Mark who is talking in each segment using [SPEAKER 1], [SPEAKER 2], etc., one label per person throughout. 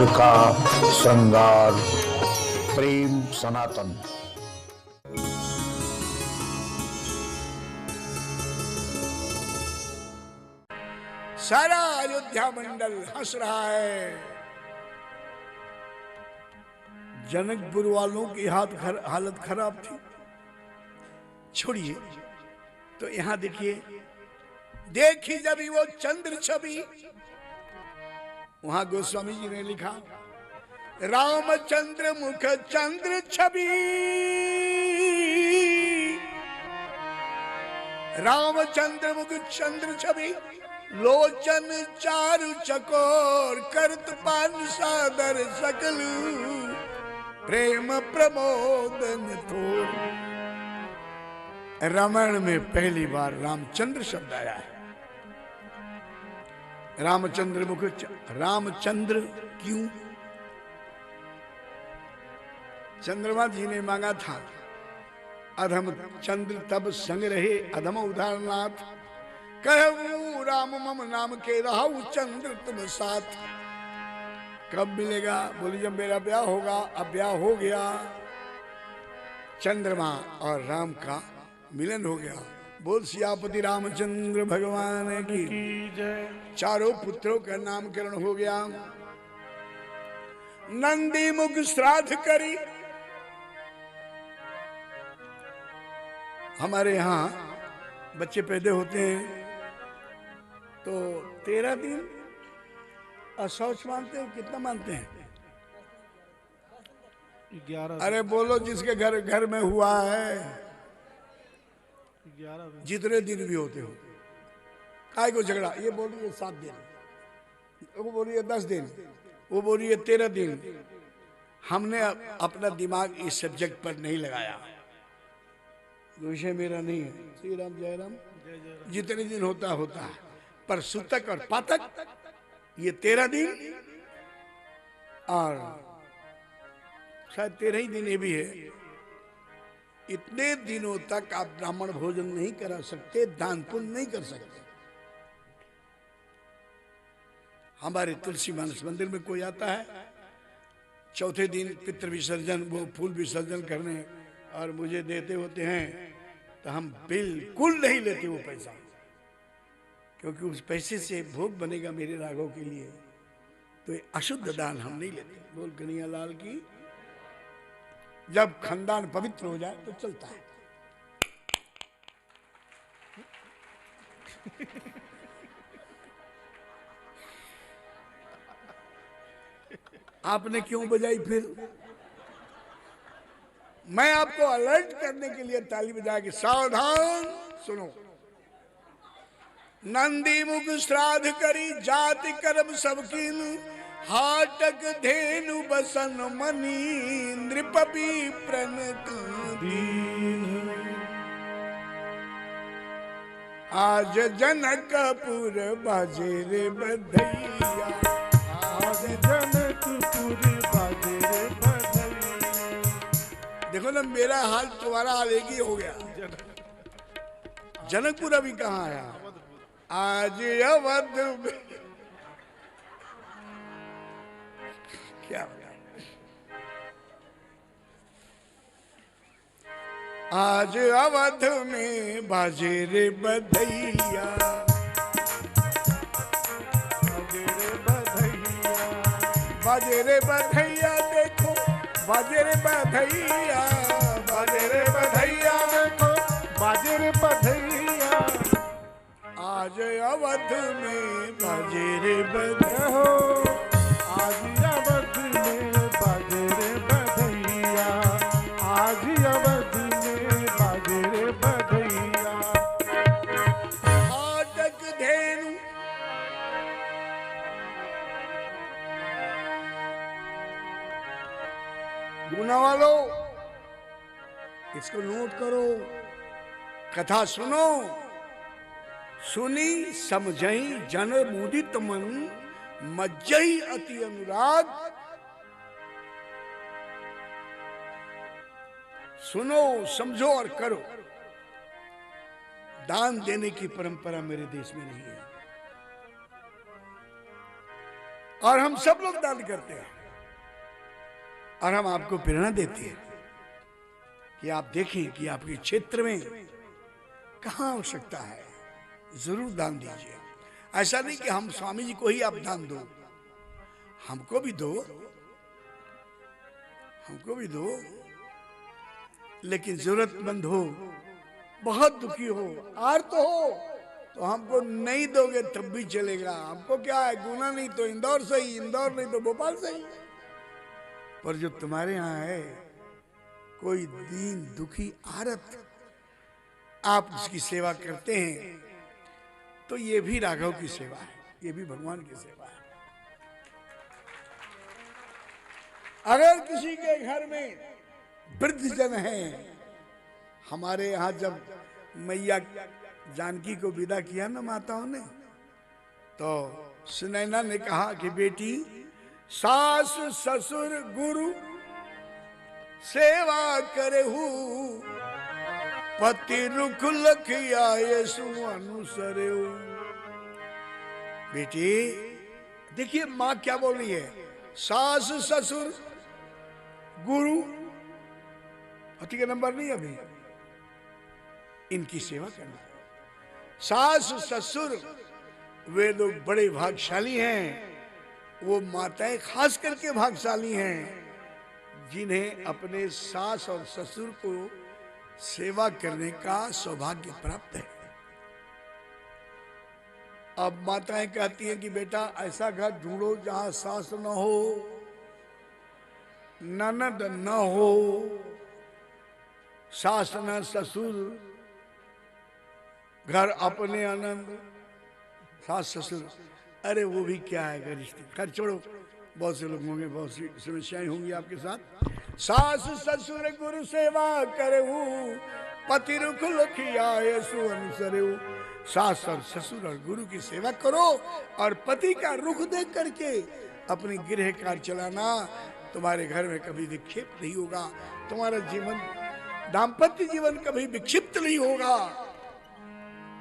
[SPEAKER 1] घर का श्रृंगार। प्रेम सनातन।
[SPEAKER 2] सारा अयोध्या मंडल हंस रहा है। जनकपुर वालों की हालत खराब थी। छोड़िए, तो यहां देखिए, देखी जब वो चंद्र छवि, वहां गोस्वामी जी ने लिखा, रामचंद्र मुख चंद्र छवि, रामचंद्र मुख चंद्र छवि, लोचन चारु चकोर, करत पान सादर सकल, प्रेम प्रमोदन थोर। रामायण में पहली बार रामचंद्र शब्द आया है। रामचंद्र मुख, रामचंद्र क्यों? चंद्रमा जी ने मांगा था, अधम चंद्र तब संग रहे अधम उदाहरनाथ, कहूं राम मम नाम के रहा चंद्र तुम साथ। कब मिलेगा? बोली जब मेरा ब्याह होगा। अब ब्याह हो गया, चंद्रमा और राम का मिलन हो गया। बोल सियापति रामचंद्र भगवान की जय। चारों पुत्रों का नामकरण हो गया। नंदी मुख श्राद्ध करी। हमारे यहाँ बच्चे पैदा होते हैं तो 13 दिन अशौच मानते हैं। कितना मानते हैं?
[SPEAKER 3] 11।
[SPEAKER 2] अरे बोलो, जिसके घर में हुआ है
[SPEAKER 3] 11।
[SPEAKER 2] जितने दिन भी होते हो, काय को झगड़ा? ये बोलिए 7 दिन, वो बोलिए 10 दिन, वो बोलिए 13 दिन। हमने अपना दिमाग इस सब्जेक्ट पर नहीं लगाया। विषय मेरा नहीं है। श्री राम जय राम। जितने दिन होता है, पर सूतक और पातक ये 13 दिन, और शायद 13 ही दिन ये भी है। इतने दिनों तक आप ब्राह्मण भोजन नहीं करा सकते, दान पुण्य नहीं कर सकते। हमारे तुलसी मानस मंदिर में कोई आता है, चौथे दिन पितृ विसर्जन, वो फूल विसर्जन करने और मुझे देते होते हैं, तो हम बिल्कुल नहीं लेते वो पैसा, क्योंकि उस पैसे से भोग बनेगा मेरे राघव के लिए। तो ये अशुद्ध दान हम नहीं लेते। बोल कन्हैया लाल की। जब खानदान पवित्र हो जाए तो चलता है। आपने क्यों बजाई फिर? मैं आपको अलर्ट करने के लिए ताली बजा के, सावधान सुनो। नंदी मुख श्राद्ध करी, जाति कर्म सबकीन, हाटक धेनु बसन मनी, नृपपि प्रण दीन। आज जनकपुर बाजे रे बधैया,
[SPEAKER 3] आज जनकपुर बाजे रे बधैया।
[SPEAKER 2] देखो ना, मेरा हाल तुम्हारा हाल एक ही हो गया। जनकपुर अभी कहाँ आया? आज अवध में। क्या आज अवध में बाजे रे बधैया,
[SPEAKER 3] बाजे रे बधैया,
[SPEAKER 2] बाजे रे बधैया। देखो बाजे रे बधैया, बाजे रे बधैया।
[SPEAKER 3] देखो बाजे रे बधैया।
[SPEAKER 2] आज अवध में बाजे रे बधैया,
[SPEAKER 3] हो आज अवध में बाजे रे बधैया, आज अवध में बाजे रे बधैया।
[SPEAKER 2] हाटक धेनु, गुना वालों इसको नोट करो, कथा सुनो। सुनी समझई जन मुदित मन, मज्जई अति अनुराग। सुनो, समझो और करो। दान देने की परंपरा मेरे देश में नहीं है। और हम सब लोग दान करते हैं, और हम आपको प्रेरणा देते हैं कि आप देखें कि आपके क्षेत्र में कहां आवश्यकता है, जरूर दान दीजिए। ऐसा नहीं कि हम स्वामी जी को ही आप दान दो, हमको भी दो, हमको भी दो। लेकिन जरूरतमंद हो, बहुत दुखी हो, आर्त हो, तो हमको नहीं दोगे तब भी चलेगा। हमको क्या है, गुना नहीं तो इंदौर सही, इंदौर नहीं तो भोपाल सही। पर जो तुम्हारे यहाँ है कोई दीन दुखी आरत, आप उसकी सेवा करते हैं, तो ये भी राघव की सेवा है, ये भी भगवान की सेवा है। अगर किसी के घर में वृद्ध जन हैं, हमारे यहाँ जब मैया जानकी को विदा किया ना माताओं ने, तो सुनैना ने कहा कि बेटी, सास ससुर गुरु सेवा करहु, पति रुख लखिया यसु अनुसरेऊ। बेटी देखिए माँ क्या बोल रही है, सास ससुर गुरु, पति का नंबर नहीं अभी, इनकी सेवा करना। सास ससुर वे लोग बड़े भाग्यशाली हैं, वो माताएं खास करके भाग्यशाली हैं जिन्हें अपने सास और ससुर को सेवा करने का सौभाग्य प्राप्त है। अब माताएं कहती हैं कि बेटा ऐसा घर ढूंढो जहां सास न हो, ननद न हो, सास न ससुर, घर अपने आनंद, सास ससुर। अरे वो भी क्या है गरिष्ठ, खैर छोड़ो, बहुत से लोग होंगे, बहुत सी समस्याएं होंगी आपके साथ। सास ससुर गुरु सेवा करहु, पति रुख लखिया यसु अनुसरेऊ। सास और ससुर और गुरु की सेवा करो, और पति का रुख देख करके अपनी गृह कार्य चलाना। तुम्हारे घर में कभी विक्षेप नहीं होगा, तुम्हारा जीवन दाम्पत्य जीवन कभी विक्षिप्त नहीं होगा।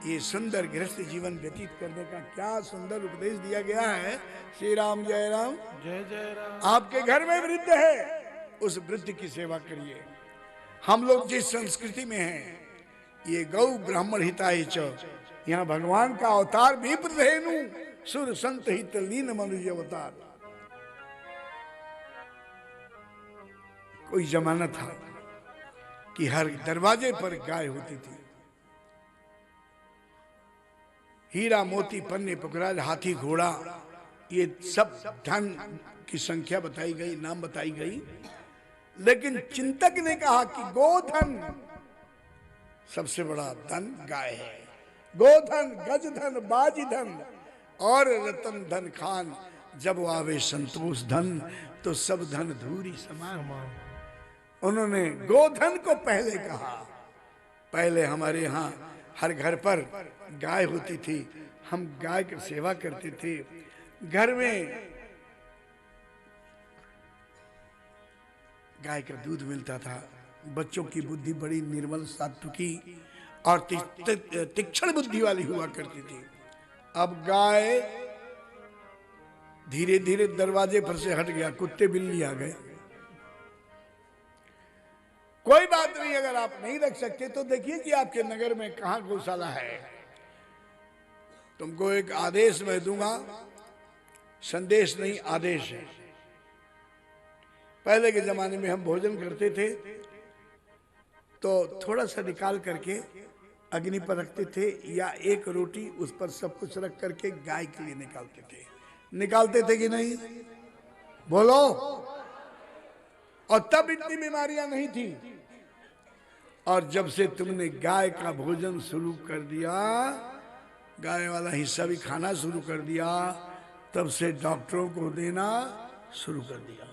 [SPEAKER 2] ये सुंदर गृहस्थ जीवन व्यतीत करने का क्या सुंदर उपदेश दिया गया है। श्री राम जय राम
[SPEAKER 3] जय जय राम।
[SPEAKER 2] आपके घर में वृद्ध है, उस वृद्ध की सेवा करिए। हम लोग जिस संस्कृति में हैं, ये गौ ब्राह्मण हिताय च, यहाँ भगवान का अवतार भी प्रधेनु, सुर संत हित लीन मनुष्य अवतार। कोई जमाना था कि हर दरवाजे पर गाय होती थी, हीरा मोती पन्ने पुखराज हाथी घोड़ा, ये सब धन की संख्या बताई गई, नाम बताई गई। लेकिन चिंतक ने कहा कि गोधन सबसे बड़ा धन गाय है। गोधन गज धन बाजी धन और रतन धन खान, जब आवे संतोष धन तो सब धन धूरी समान। उन्होंने गोधन को पहले कहा। पहले हमारे यहाँ हर घर पर गाय होती थी, हम गाय की सेवा करते थे। घर में गाय का दूध मिलता था, बच्चों की बुद्धि बड़ी निर्मल सात्विकी और तीक्ष्ण बुद्धि वाली हुआ करती थी। अब गाय धीरे धीरे दरवाजे पर से हट गया, कुत्ते बिल्ली आ गए। कोई बात नहीं, अगर आप नहीं रख सकते तो देखिए कि आपके नगर में कहां गौशाला है। तुमको एक आदेश मैं दूंगा, संदेश नहीं आदेश है। पहले के जमाने में हम भोजन करते थे तो थोड़ा सा निकाल करके अग्नि पर रखते थे, या एक रोटी उस पर सब कुछ रख करके गाय के लिए निकालते थे। निकालते थे कि नहीं, बोलो। और तब इतनी बीमारियां नहीं थी। और जब से तुमने गाय का भोजन शुरू कर दिया, गाय वाला हिस्सा भी खाना शुरू कर दिया, तब से डॉक्टरों को देना शुरू कर दिया।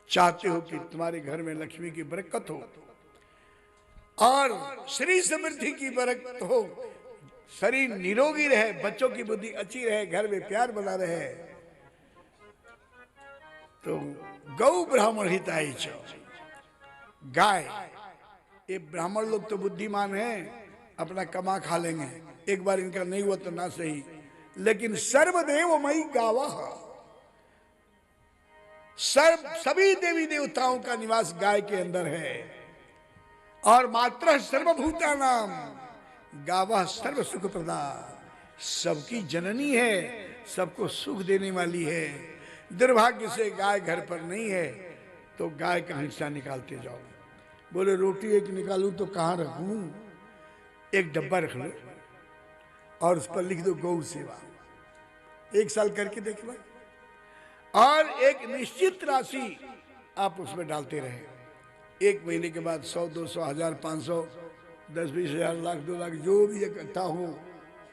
[SPEAKER 2] चाहते हो कि तुम्हारे घर में लक्ष्मी की बरकत हो और श्री समृद्धि की बरकत हो, शरीर निरोगी रहे, बच्चों की बुद्धि अच्छी रहे, घर में प्यार बना रहे, तो गौ ब्राह्मण हिताय च, गाय। ये ब्राह्मण लोग तो बुद्धिमान हैं, अपना कमा खा लेंगे, एक बार इनका नहीं हुआ तो ना सही। लेकिन सर्वदेव मई गावा, सभी देवी देवताओं का निवास गाय के अंदर है। और मात्र सर्वभूतानाम गावः सर्व सुख प्रदा, सबकी जननी है, सबको सुख देने वाली है। दुर्भाग्य से गाय घर पर नहीं है तो गाय का हिस्सा निकालते जाओ। बोले रोटी एक निकालूं तो कहाँ रखूं? एक डब्बा रख लो और उस पर लिख दो गौ सेवा। 1 साल करके देखना और एक निश्चित राशि आप उसमें डालते रहे। 1 महीने के बाद 100, 200, 1000, 500, 10, 20 हजार, लाख, 2 लाख जो भी इकट्ठा हो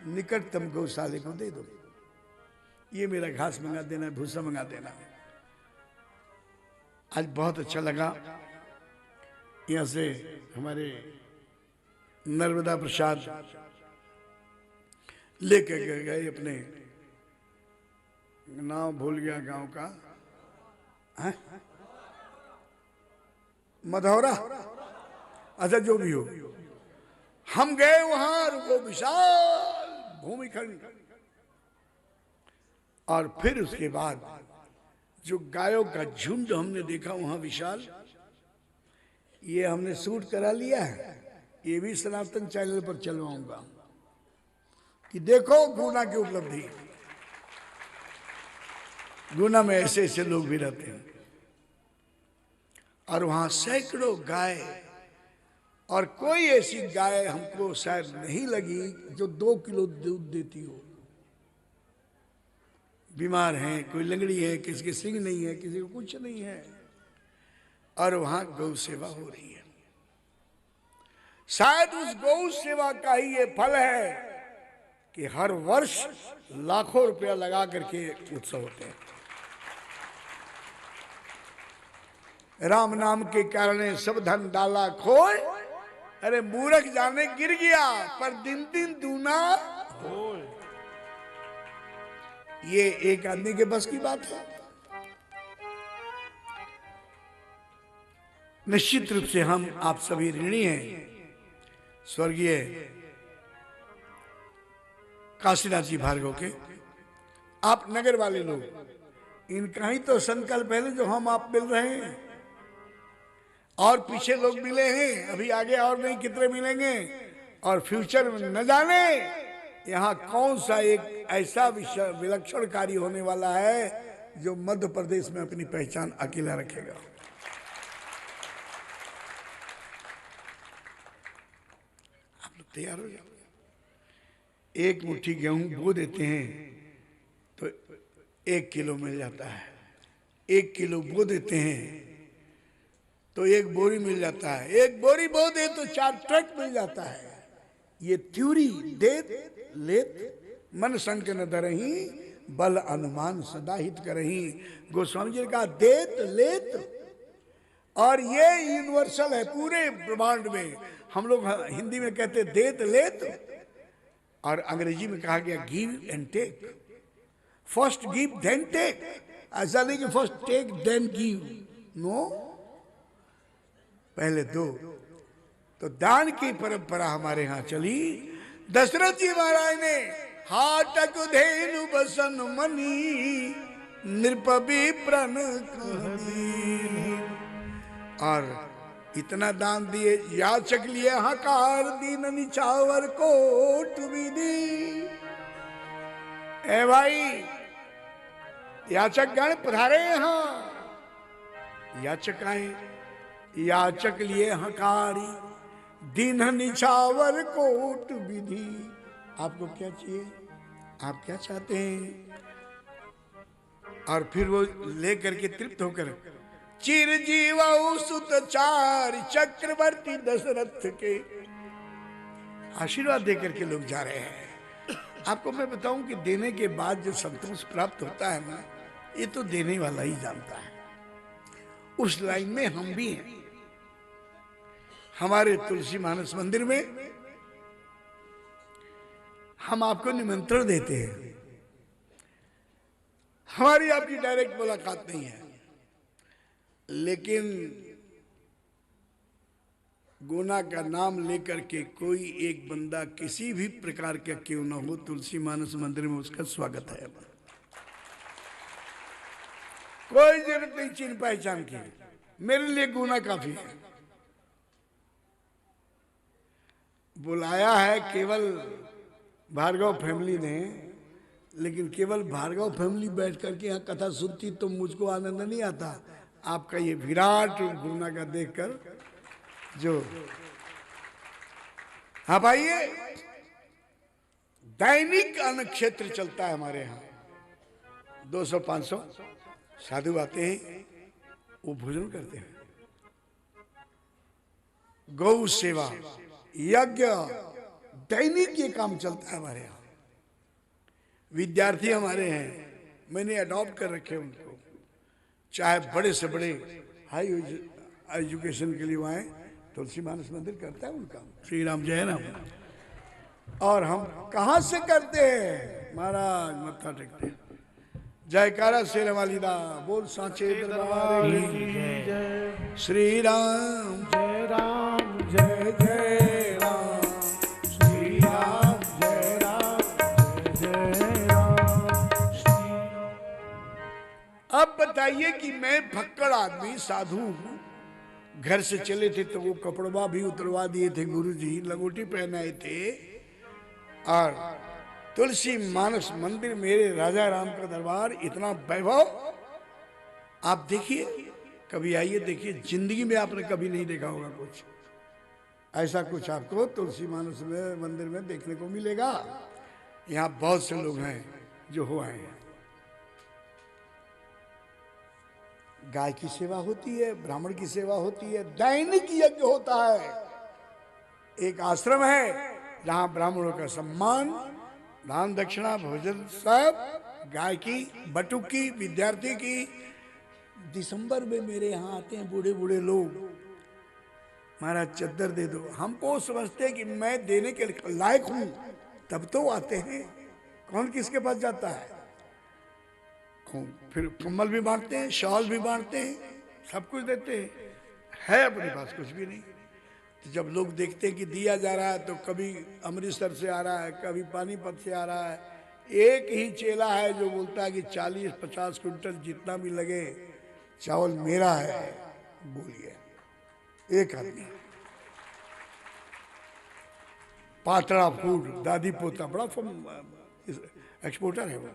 [SPEAKER 2] निकटतम गौशाले को दे दो। ये मेरा घास मंगा देना, भूसा मंगा देना। आज बहुत अच्छा लगा। यहाँ से हमारे नर्मदा प्रसाद लेके गए, अपने नाम भूल गया गांव का, है? मधौरा, अच्छा जो भी हो, हम गए वहां, वो विशाल भूमिखंड। और फिर उसके बाद जो गायों का झुंड हमने देखा वहां विशाल, ये हमने शूट करा लिया है। ये भी सनातन चैनल पर चलवाऊंगा कि देखो गुना की उपलब्धि। गुना में ऐसे ऐसे लोग भी रहते हैं और वहां सैकड़ों गाय, और कोई ऐसी गाय हमको शायद नहीं लगी जो 2 किलो दूध देती हो। बीमार हैं, कोई लंगड़ी है, किसी के सिंग नहीं है, किसी को कुछ नहीं है, और वहां गौ सेवा हो रही है। शायद उस गौ सेवा का ही ये फल है कि हर वर्ष लाखों रुपया लगा करके उत्सव होते हैं। राम नाम के कारण सब धन डाला खोए, अरे मूर्ख जाने गिर गया पर दिन दिन दूना होए। ये एक आदमी के बस की बात है। निश्चित रूप से हम आप सभी ऋणी हैं स्वर्गीय काशीनाथ जी भार्गव के। आप नगर वाले लोग, इनका ही तो संकल्प है जो हम आप मिल रहे हैं, और पीछे लोग मिले हैं, अभी आगे और नहीं कितने मिलेंगे, और फ्यूचर में न जाने यहाँ कौन सा एक ऐसा विलक्षण कार्य होने वाला है जो मध्य प्रदेश में अपनी पहचान अकेला रखेगा। आप लोग तैयार हो जाओ। 1 मुट्ठी गेहूं बो देते हैं तो 1 किलो मिल जाता है। 1 किलो बो देते हैं तो 1 बोरी मिल जाता है। 1 बोरी बो दे तो 4 ट्रक मिल जाता है। ये थ्योरी देत लेत मन संक न धरही, बल अनुमान सदा हित करही। गोस्वामी जी ने कहा देत लेत, और ये यूनिवर्सल है पूरे ब्रह्मांड में। हम लोग हिंदी में कहते देत लेत, और अंग्रेजी में कहा गया give and take. First give then take, ऐसा नहीं कि first take then give, no, पहले दो। तो दान की परंपरा हमारे यहाँ चली। दशरथ जी महाराज ने हाटक धेनु बसन मनी, नृपवि प्रण कहनी, और इतना दान दिए। याचक लिए हकार, दीन निछावर कोट विधि। ए भाई, याचक गण पधारे यहाँ। याचक आए, याचक लिए हकारी, दीन निछावर कोट विधि। आपको क्या चाहिए, आप क्या चाहते हैं? और फिर वो लेकर के तृप्त होकर चिरजीव सुत चार चक्रवर्ती दशरथ के आशीर्वाद देकर के लोग जा रहे हैं। आपको मैं बताऊं कि देने के बाद जो संतोष प्राप्त होता है ना, ये तो देने वाला ही जानता है। उस लाइन में हम भी हैं। हमारे तुलसी मानस मंदिर में हम आपको निमंत्रण देते हैं। हमारी आपकी डायरेक्ट मुलाकात नहीं है, लेकिन गुना का नाम लेकर के कोई एक बंदा किसी भी प्रकार का क्यों ना हो, तुलसी मानस मंदिर में उसका स्वागत है। कोई जरूरत नहीं चिन्ह पहचान की, मेरे लिए गुना काफी है। बुलाया है केवल भार्गव फैमिली ने, लेकिन केवल भार्गव फैमिली बैठ करके यहाँ कथा सुनती तो मुझको आनंद नहीं आता। आपका ये विराट गुना का देखकर जो आप आइए, दैनिक अन्न क्षेत्र चलता है हमारे यहाँ। 200-500 साधु आते हैं, वो भोजन करते हैं। गौ सेवा, यज्ञ, दैनिक ये काम चलता है हमारे यहाँ। विद्यार्थी हमारे हैं, मैंने अडॉप्ट कर रखे उनको, चाहे बड़े से बड़े हाई एजुकेशन के लिए वो आए, तुलसी मानस मंदिर करता है उनका। श्री राम जय राम। और हम कहां से करते हैं महाराज, मत्था टेकते हैं। जयकारा शेर वाली दा बोल सांचे दरबार की जय। श्री राम
[SPEAKER 3] जय राम जय जय राम,
[SPEAKER 2] श्री राम
[SPEAKER 3] जय राम जय राम, श्री राम।
[SPEAKER 2] अब बताइए कि मैं भक्कड़ आदमी साधु हूं, घर से चले थे तो वो कपड़वा भी उतरवा दिए थे गुरुजी, लंगोटी पहनाए थे, और तुलसी मानस मंदिर मेरे राजा राम का दरबार, इतना वैभव। आप देखिए, कभी आइए देखिए, जिंदगी में आपने कभी नहीं देखा होगा कुछ ऐसा। कुछ आपको तुलसी मानस में मंदिर में देखने को मिलेगा। यहाँ बहुत से लोग हैं जो हो आए हैं। गाय की सेवा होती है, ब्राह्मण की सेवा होती है, दैनिक यज्ञ होता है। एक आश्रम है जहां ब्राह्मणों का सम्मान, दान दक्षिणा, भोजन सब, गाय की, बटुक की, विद्यार्थी की। दिसंबर में मेरे यहाँ आते हैं बूढ़े बूढ़े लोग, महाराज चद्दर दे दो। हमको समझते हैं कि मैं देने के लायक हूं, तब तो आते हैं। कौन किसके पास जाता है? फिर कम्बल भी बांटते हैं, शॉल भी बांटते हैं, सब कुछ देते हैं। है अपने पास कुछ भी नहीं। तो जब लोग देखते हैं कि दिया जा रहा है, तो कभी अमृतसर से आ रहा है, कभी पानीपत से आ रहा है। एक ही चेला है जो बोलता है कि 40-50 क्विंटल जितना भी लगे चावल मेरा है, बोलिए। एक आदमी पातड़ा फूड, दादी पोता, बड़ा एक्सपोर्टर है वो।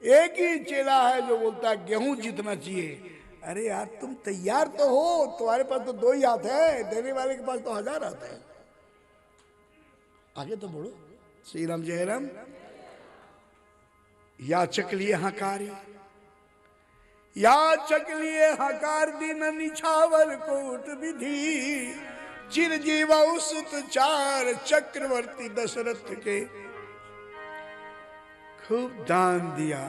[SPEAKER 2] एक ही चेला है जो बोलता है गेहूं जितना चाहिए। अरे यार, तुम तैयार तो हो, तुम्हारे पास तो 2 ही हाथ है, देने वाले के पास तो 1000 हाथ है। आगे तो बोलो। श्री राम जय राम। याचक लिए हकारी, याचक लिए हकार दिन निछावर कोट विधि, चिरजीवा उसत 4 चक्रवर्ती दशरथ के, खूब दान दिया।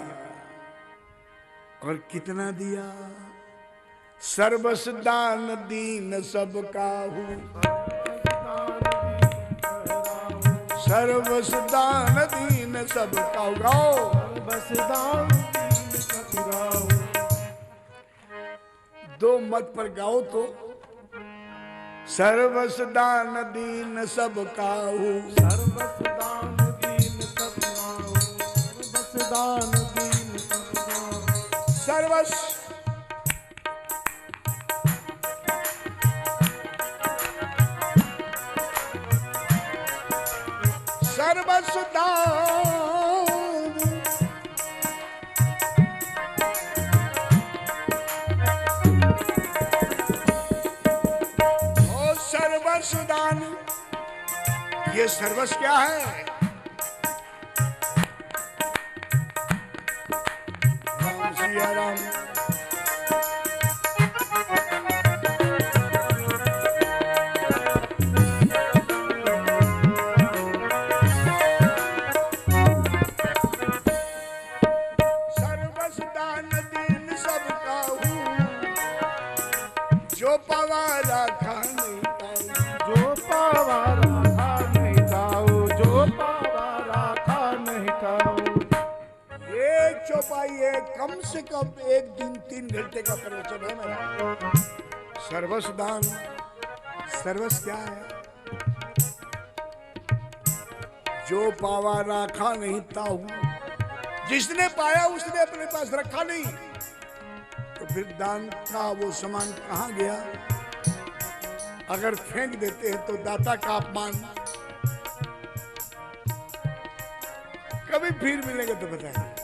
[SPEAKER 2] और कितना दिया? सर्वस दान दीन सब काहू, सर्वस दान दीन सब काहू। गाओ
[SPEAKER 3] सर्वस दान दीन सब काहू।
[SPEAKER 2] 2 मत पर गाओ तो, सर्वस दान दीन सब काहू,
[SPEAKER 3] सर्वस दान दीन सब काहू, सर्वस दान दीन सब काहू।
[SPEAKER 2] सर्वस सर्वस दान, और सर्वस दान। ये सर्वस क्या है? राम सिया राम। जो पावा राखा नहीं पाऊ,
[SPEAKER 3] जो पावा राखा नहीं काऊ, जो पावा राखा नहीं काऊ।
[SPEAKER 2] एक चौपाई है, कम से कम 1 दिन 3 घंटे का प्रवचन है मेरा। सर्वस दान। सर्वस क्या है? जो पावा राखा नहीं ताहू, जिसने पाया उसने अपने पास रखा नहीं। तो फिर दान का वो सामान कहाँ गया? अगर फेंक देते हैं तो दाता का अपमान। कभी फिर मिलेंगे तो बताएंगे।